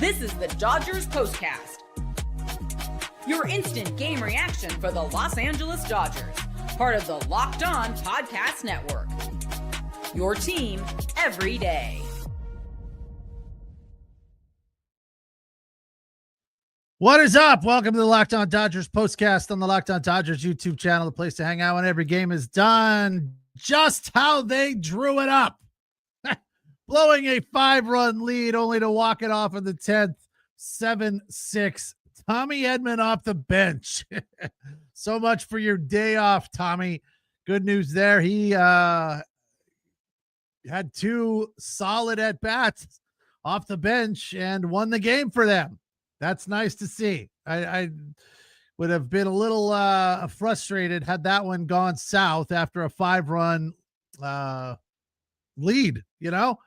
This is the Dodgers POSTCAST, your instant game reaction for the Los Angeles Dodgers, part of the Locked On Podcast Network. Your team every day. What is up? Welcome to the Locked On Dodgers POSTCAST on the Locked On Dodgers YouTube channel, the place to hang out when every game is done. Just how they drew it up. Blowing a 5-run lead only to walk it off in the 10th, 7-6. Tommy Edman off the bench. So much for your day off, Tommy. Good news there. He had 2 solid at-bats off the bench and won the game for them. That's nice to see. I would have been a little frustrated had that one gone south after a 5-run lead. You know,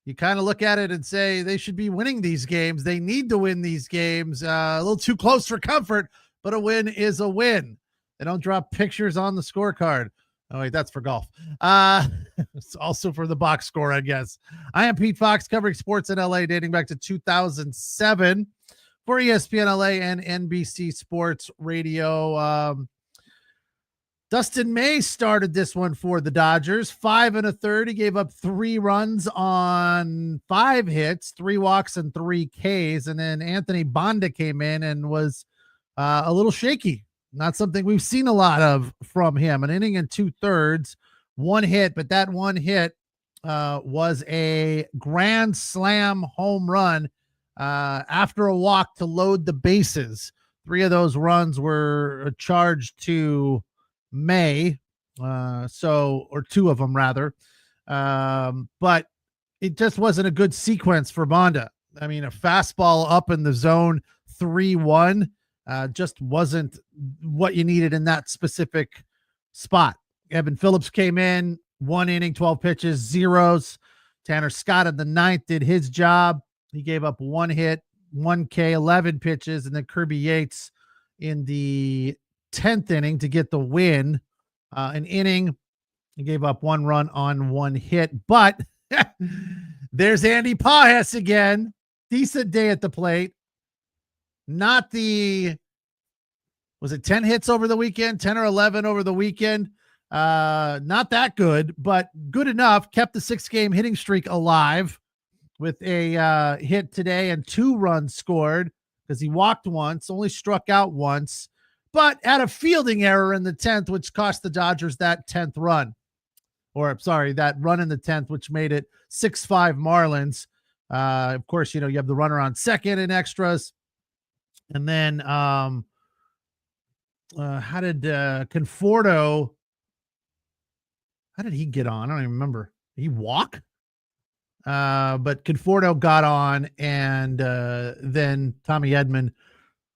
you kind of look at it and say they should be winning these games. They need to win these games. A little too close for comfort, but a win is a win. They don't drop pictures on the scorecard. Oh, wait, that's for golf. It's also for the box score, I guess. I am Pete Fox, covering sports in LA dating back to 2007. For ESPN LA and NBC Sports Radio. Dustin May started this one for the Dodgers. 5 1/3. He gave up 3 runs on 5 hits, 3 walks, and 3 Ks. And then Anthony Banda came in and was a little shaky. Not something we've seen a lot of from him. An inning and 2/3, 1 hit, but that 1 hit was a grand slam home run after a walk to load the bases. 3 of those runs were charged to May, or 2 of them rather. But it just wasn't a good sequence for Banda. I mean, a fastball up in the zone 3-1 just wasn't what you needed in that specific spot. Evan Phillips came in, 1 inning, 12 pitches, zeros. Tanner Scott in the 9th did his job. He gave up 1 hit, 1 K, 11 pitches, and then Kirby Yates in the 10th inning to get the win. An inning, he gave up 1 run on 1 hit, but there's Andy Pages again. Decent day at the plate. Not the, was it 10 hits over the weekend, 10 or 11 over the weekend? Not that good, but good enough. Kept the 6-game hitting streak alive with a hit today and 2 runs scored because he walked once, only struck out once, but had a fielding error in the 10th, which cost the Dodgers that 10th run. Or, sorry, that run in the 10th, which made it 6-5 Marlins. Of course, you know, you have the runner on second in extras. And then how did Conforto, how did he get on? I don't even remember. Did he walk? But Conforto got on, and then Tommy Edman,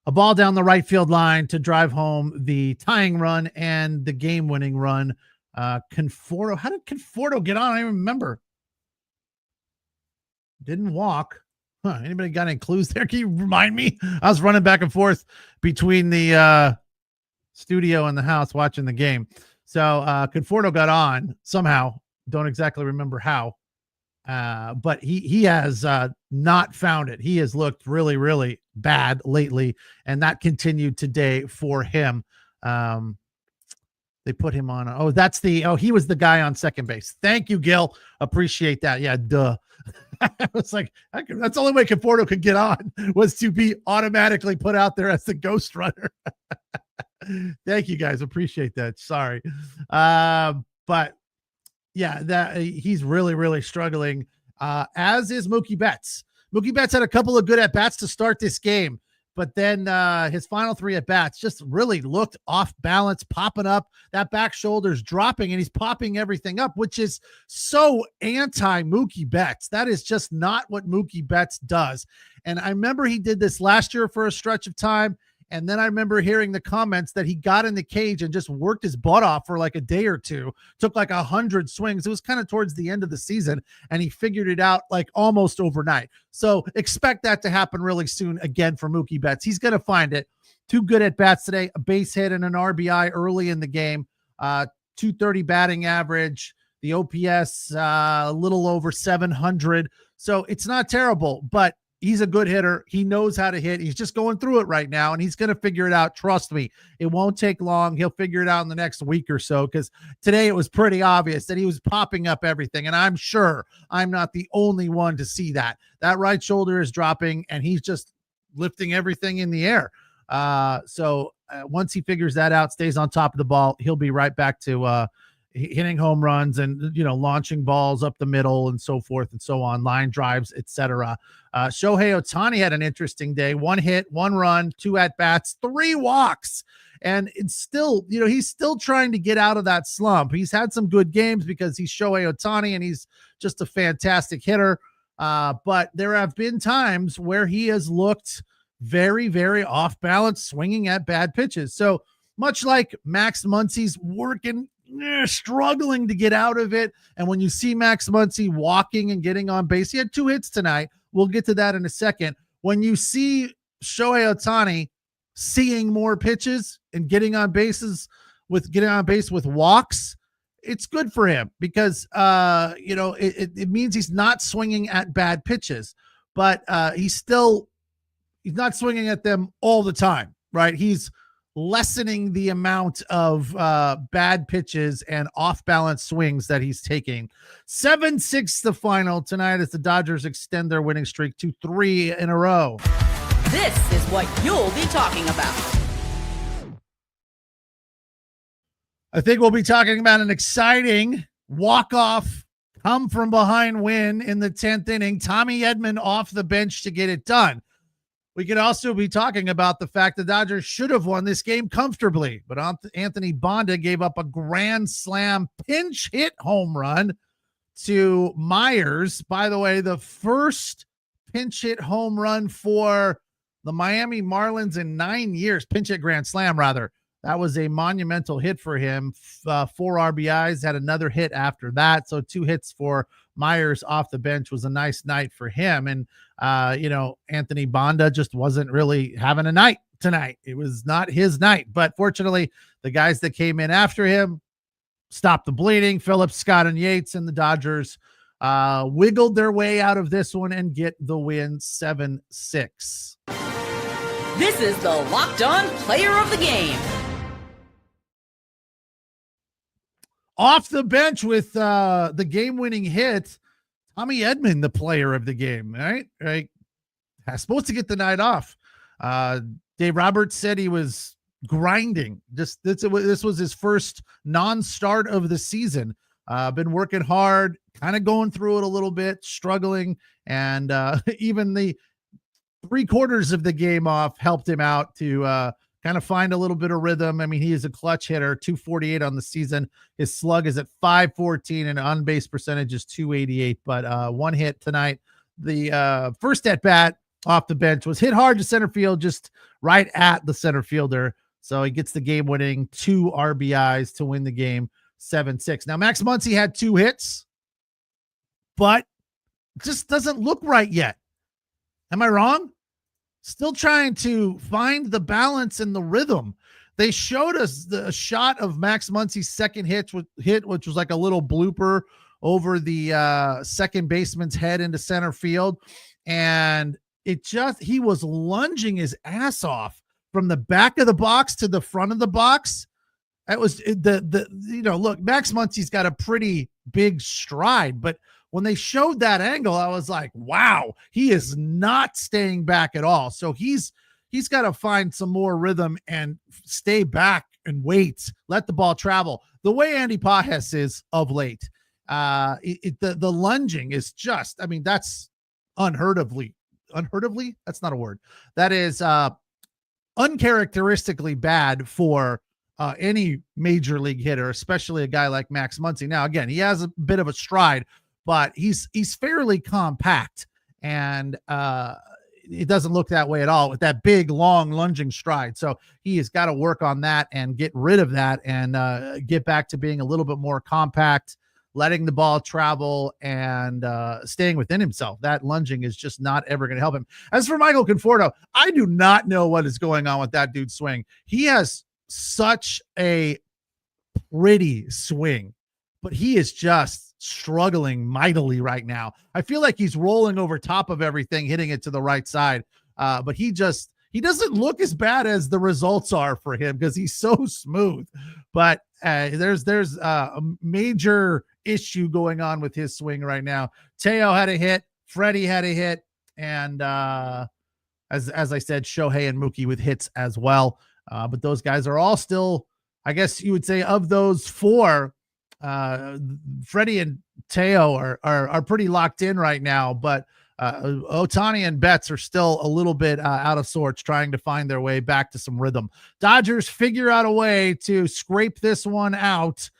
a ball down the right field line to drive home the tying run and the game-winning run. Conforto, how did Conforto get on? I don't even remember. Didn't walk. Huh, anybody got any clues there? Can you remind me? I was running back and forth between the studio and the house watching the game. So Conforto got on somehow. Don't exactly remember how. But he has not found it. He has looked really, really bad lately, and that continued today for him. They put him on. He was the guy on second base. Thank you, Gil. Appreciate that. Yeah, duh. I was like, that's the only way Conforto could get on, was to be automatically put out there as the ghost runner. Thank you, guys. Appreciate that. Sorry. But yeah, that he's really, really struggling, as is Mookie Betts. Mookie Betts had a couple of good at-bats to start this game, but then his final 3 at-bats just really looked off balance, popping up. That back shoulder's dropping, and he's popping everything up, which is so anti-Mookie Betts. That is just not what Mookie Betts does. And I remember he did this last year for a stretch of time, and then I remember hearing the comments that he got in the cage and just worked his butt off for like a day or two, took like 100 swings. It was kind of towards the end of the season, and he figured it out like almost overnight. So expect that to happen really soon again for Mookie Betts. He's going to find it. 2 good at bats today, a base hit and an RBI early in the game. 230 batting average, the OPS a little over 700. So it's not terrible, but He's a good hitter. He knows how to hit. He's just going through it right now, and he's going to figure it out. Trust me, it won't take long. He'll figure it out in the next week or so, because today it was pretty obvious that he was popping up everything, and I'm sure I'm not the only one to see that. That right shoulder is dropping, and he's just lifting everything in the air. So once he figures that out, stays on top of the ball, he'll be right back to hitting home runs and, launching balls up the middle and so forth and so on, line drives, etc. Shohei Ohtani had an interesting day. 1 hit, 1 run, 2 at-bats, 3 walks. And it's still, he's still trying to get out of that slump. He's had some good games because he's Shohei Ohtani and he's just a fantastic hitter. But there have been times where he has looked very, very off balance, swinging at bad pitches. So much like Max Muncy's working, struggling to get out of it. And when you see Max Muncy walking and getting on base, he had 2 hits tonight. We'll get to that in a second. When you see Shohei Ohtani seeing more pitches and getting on base with walks, it's good for him because, it means he's not swinging at bad pitches, but he's not swinging at them all the time, right? He's lessening the amount of bad pitches and off-balance swings that he's taking. 7-6 the final tonight as the Dodgers extend their winning streak to 3 in a row. This is what you'll be talking about. I think we'll be talking about an exciting walk-off, come-from-behind win in the 10th inning. Tommy Edman off the bench to get it done. We could also be talking about the fact the Dodgers should have won this game comfortably, but Anthony Banda gave up a grand slam pinch hit home run to Myers. By the way, the first pinch hit home run for the Miami Marlins in 9 years, pinch hit grand slam rather. That was a monumental hit for him. 4 RBIs, had another hit after that. So 2 hits for Myers off the bench was a nice night for him. And, Anthony Banda just wasn't really having a night tonight. It was not his night. But fortunately, the guys that came in after him stopped the bleeding. Phillips, Scott, and Yates, and the Dodgers wiggled their way out of this one and get the win 7-6. This is the Locked On Player of the Game. Off the bench with the game-winning hit, Tommy Edman, the player of the game, right? Supposed to get the night off. Dave Roberts said he was grinding. This was his first non-start of the season. Been working hard, kind of going through it a little bit, struggling, and even the 3/4 of the game off helped him out to kind of find a little bit of rhythm. I mean, he is a clutch hitter, 248 on the season. His slug is at 514 and on-base percentage is 288, but 1 hit tonight. The first at bat off the bench was hit hard to center field, just right at the center fielder. So he gets the game-winning 2 RBIs to win the game 7-6. Now, Max Muncy had 2 hits, but just doesn't look right yet. Am I wrong? Still trying to find the balance and the rhythm. They showed us the shot of Max Muncy's second hit, which was like a little blooper over the second baseman's head into center field. And he was lunging his ass off from the back of the box to the front of the box. That was look, Max Muncy's got a pretty big stride, but when they showed that angle, I was like, wow, he is not staying back at all. So he's got to find some more rhythm and stay back and wait, let the ball travel. The way Andy Pajes is of late, the lunging is just, I mean, that's unheardedly, that's not a word. That is uncharacteristically bad for any major league hitter, especially a guy like Max Muncy. Now, again, he has a bit of a stride, but he's fairly compact, and it doesn't look that way at all with that big, long, lunging stride. So he has got to work on that and get rid of that and get back to being a little bit more compact, letting the ball travel and staying within himself. That lunging is just not ever going to help him. As for Michael Conforto, I do not know what is going on with that dude's swing. He has such a pretty swing, but he is just struggling mightily right now. I feel like he's rolling over top of everything, hitting it to the right side. But he doesn't look as bad as the results are for him because he's so smooth. But there's a major issue going on with his swing right now. Teo had a hit, Freddie had a hit, and as I said, Shohei and Mookie with hits as well. But those guys are all still, I guess you would say, of those four, Freddie and Teo are pretty locked in right now, but Ohtani and Betts are still a little bit out of sorts, trying to find their way back to some rhythm. Dodgers figure out a way to scrape this one out,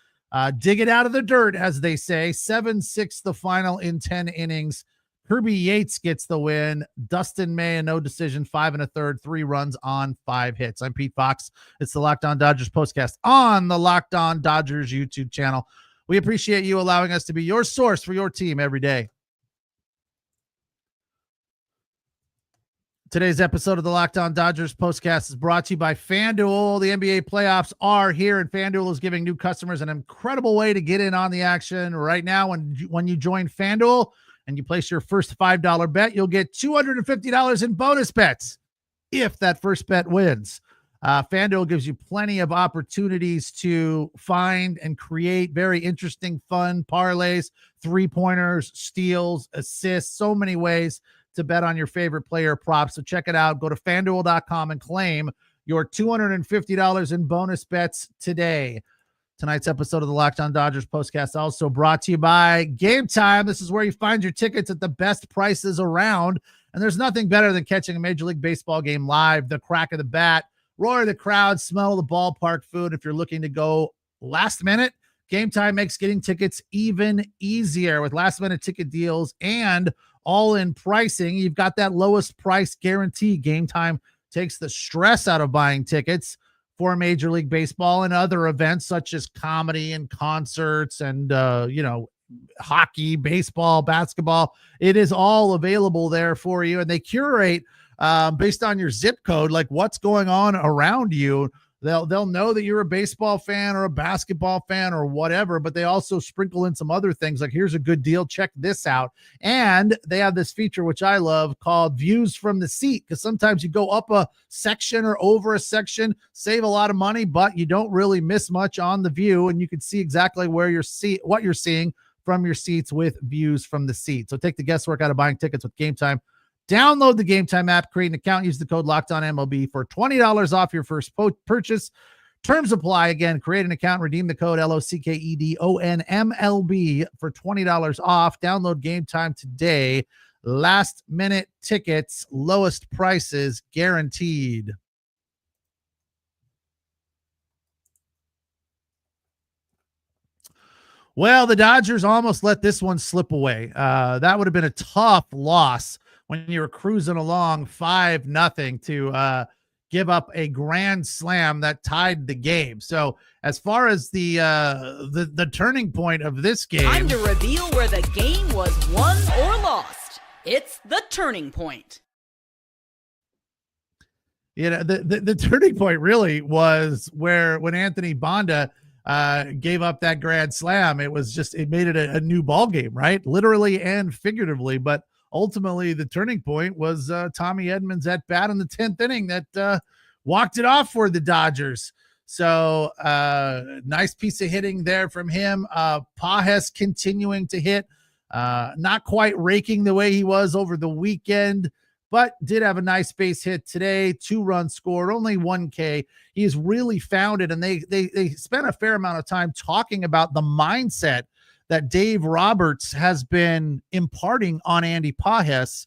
dig it out of the dirt, as they say. 7-6 the final in 10 innings. Kirby Yates gets the win. Dustin May, a no decision, 5 1/3, 3 runs on 5 hits. I'm Pete Fox. It's the Locked On Dodgers postcast on the Locked On Dodgers YouTube channel. We appreciate you allowing us to be your source for your team every day. Today's episode of the Locked On Dodgers postcast is brought to you by FanDuel. The NBA playoffs are here, and FanDuel is giving new customers an incredible way to get in on the action right now. When you join FanDuel and you place your first $5 bet, you'll get $250 in bonus bets if that first bet wins. FanDuel gives you plenty of opportunities to find and create very interesting, fun parlays, three-pointers, steals, assists, so many ways to bet on your favorite player props. So check it out. Go to FanDuel.com and claim your $250 in bonus bets today. Tonight's episode of the Locked On Dodgers postcast also brought to you by Game Time. This is where you find your tickets at the best prices around. And there's nothing better than catching a Major League Baseball game live, the crack of the bat, roar of the crowd, smell of the ballpark food. If you're looking to go last minute, Game Time makes getting tickets even easier with last minute ticket deals and all-in pricing. You've got that lowest price guarantee. Game Time takes the stress out of buying tickets for Major League Baseball and other events such as comedy and concerts and, hockey, baseball, basketball. It is all available there for you. And they curate based on your zip code, like what's going on around you. They'll know that you're a baseball fan or a basketball fan or whatever, but they also sprinkle in some other things like, here's a good deal, check this out. And they have this feature, which I love, called Views from the Seat, because sometimes you go up a section or over a section, save a lot of money, but you don't really miss much on the view, and you can see exactly what you're seeing from your seats with Views from the Seat. So take the guesswork out of buying tickets with Game Time. Download the Game Time app, create an account, use the code LOCKEDONMLB for $20 off your first purchase. Terms apply. Again, create an account, redeem the code LOCKEDONMLB for $20 off. Download Game Time today. Last minute tickets, lowest prices guaranteed. Well, the Dodgers almost let this one slip away. That would have been a tough loss when you were cruising along 5-0 to give up a grand slam that tied the game. So as far as the turning point of this game, time to reveal where the game was won or lost. It's the turning point. The turning point really was when Anthony Banda gave up that grand slam. It made it a new ball game, right? Literally and figuratively. But ultimately, the turning point was Tommy Edman's at bat in the 10th inning that walked it off for the Dodgers. So nice piece of hitting there from him. Pages continuing to hit, not quite raking the way he was over the weekend, but did have a nice base hit today. 2 runs scored, only 1 K. He's really found it, and they spent a fair amount of time talking about the mindset that Dave Roberts has been imparting on Andy Pages,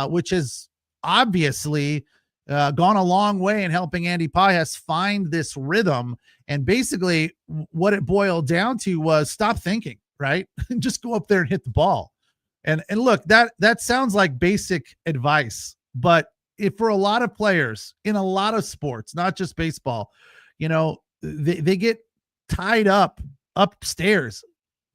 which has obviously gone a long way in helping Andy Pages find this rhythm. And basically what it boiled down to was stop thinking, right? Just go up there and hit the ball. And look, that sounds like basic advice, but if for a lot of players in a lot of sports, not just baseball, they get tied up upstairs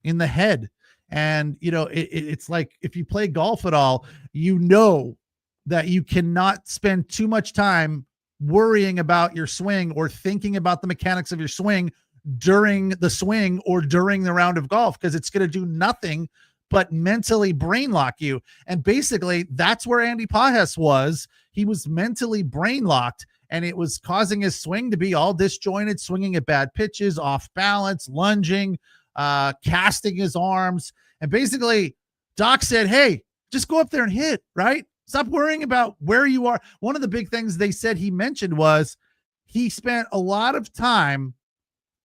in the head. And, it's like if you play golf at all, that you cannot spend too much time worrying about your swing or thinking about the mechanics of your swing during the swing or during the round of golf, because it's going to do nothing but mentally brain lock you. And basically that's where Andy Pages was. He was mentally brain locked, and it was causing his swing to be all disjointed, swinging at bad pitches, off balance, lunging, casting his arms. And basically Doc said, hey, just go up there and hit, right? Stop worrying about where you are. One of the big things they said he mentioned was he spent a lot of time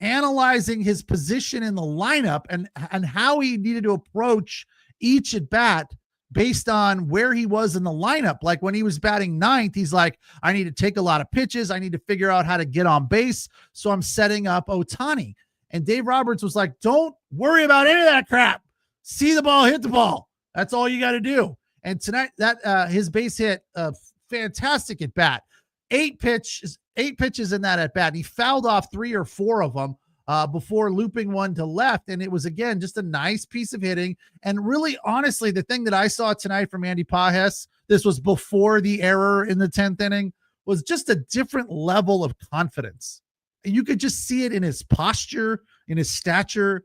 analyzing his position in the lineup and how he needed to approach each at bat based on where he was in the lineup. Like when he was batting ninth, he's like, I need to take a lot of pitches. I need to figure out how to get on base. So I'm setting up Ohtani. And Dave Roberts was like, don't worry about any of that crap. See the ball, hit the ball. That's all you got to do. And tonight, that his base hit, fantastic at bat. 8 pitches in that at bat. He fouled off 3 or 4 of them before looping one to left. And it was, again, just a nice piece of hitting. And really, honestly, the thing that I saw tonight from Andy Pages, this was before the error in the 10th inning, was just a different level of confidence. And you could just see it in his posture, in his stature,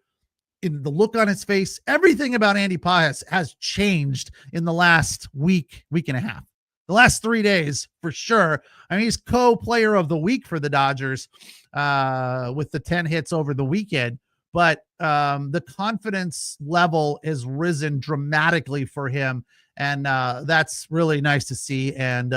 in the look on his face. Everything about Andy Pages has changed in the last week and a half. The last 3 days, for sure. I mean, he's co-player of the week for the Dodgers with the 10 hits over the weekend. But the confidence level has risen dramatically for him. And that's really nice to see, and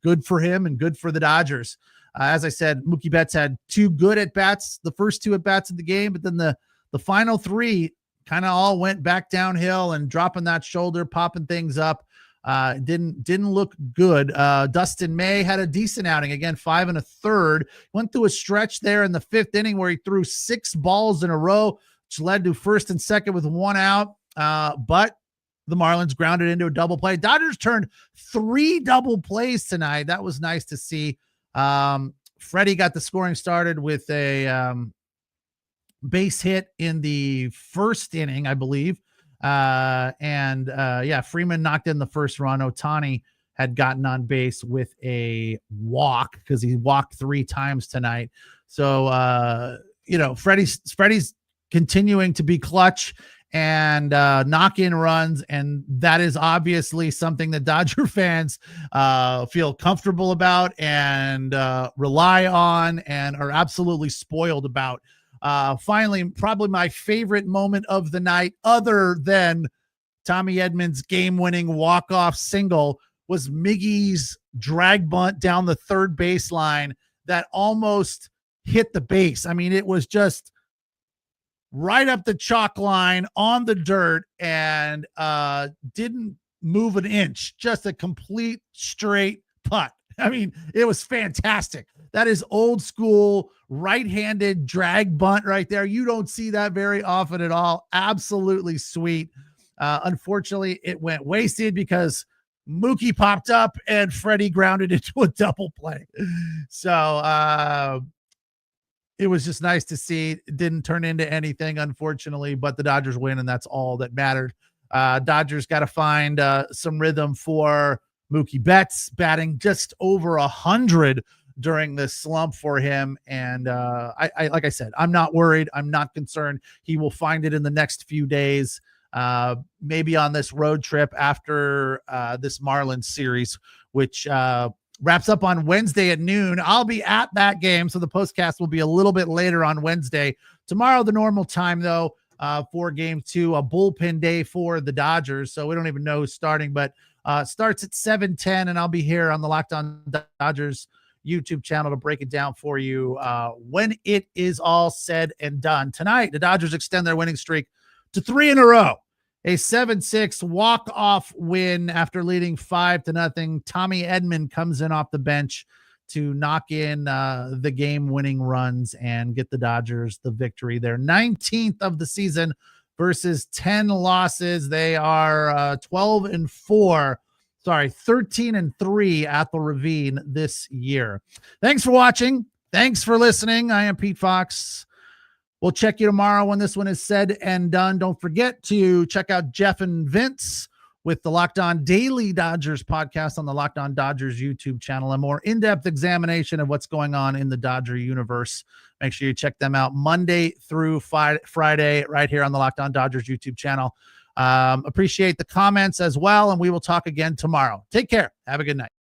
good for him and good for the Dodgers. As I said, Mookie Betts had 2 good at-bats, the first 2 at-bats of the game, but then the final 3 kind of all went back downhill, and dropping that shoulder, popping things up. Didn't look good. Dustin May had a decent outing, again, 5 1/3. Went through a stretch there in the 5th inning where he threw 6 balls in a row, which led to first and second with 1 out. But the Marlins grounded into a double play. Dodgers turned 3 double plays tonight. That was nice to see. Freddie got the scoring started with a base hit in the 1st inning, I believe. Freeman knocked in the first run. Ohtani had gotten on base with a walk because he walked 3 times tonight. So, Freddie's continuing to be clutch and knock in runs. And that is obviously something that Dodger fans feel comfortable about and rely on and are absolutely spoiled about. Finally, probably my favorite moment of the night, other than Tommy Edman's game-winning walk-off single, was Miggy's drag bunt down the third baseline that almost hit the base. I mean, it was just right up the chalk line on the dirt and didn't move an inch. Just a complete straight putt. I mean, it was fantastic. That is old school right-handed drag bunt right there. You don't see that very often at all. Absolutely sweet. Unfortunately, it went wasted because Mookie popped up and Freddie grounded into a double play. So it was just nice to see. It didn't turn into anything, unfortunately, but the Dodgers win, and that's all that mattered. Dodgers got to find some rhythm for Mookie Betts, batting just over 100 during this slump for him. And I like I said, I'm not worried. I'm not concerned. He will find it in the next few days, maybe on this road trip after this Marlins series, which wraps up on Wednesday at noon. I'll be at that game, so the postcast will be a little bit later on Wednesday. Tomorrow, the normal time, though, for game 2, a bullpen day for the Dodgers. So we don't even know who's starting, but starts at 7:10, and I'll be here on the Locked On Dodgers YouTube channel to break it down for you when it is all said and done. Tonight, the Dodgers extend their winning streak to 3 in a row. A 7-6 walk-off win after leading 5-0. Tommy Edman comes in off the bench to knock in the game-winning runs and get the Dodgers the victory. Their 19th of the season versus 10 losses. They are 13-3 at the Ravine this year. Thanks for watching. Thanks for listening. I am Pete Fox. We'll check you tomorrow when this one is said and done. Don't forget to check out Jeff and Vince with the Locked On Daily Dodgers podcast on the Locked On Dodgers YouTube channel, a more in-depth examination of what's going on in the Dodger universe. Make sure you check them out Monday through Friday right here on the Locked On Dodgers YouTube channel. Appreciate the comments as well, and we will talk again tomorrow. Take care. Have a good night.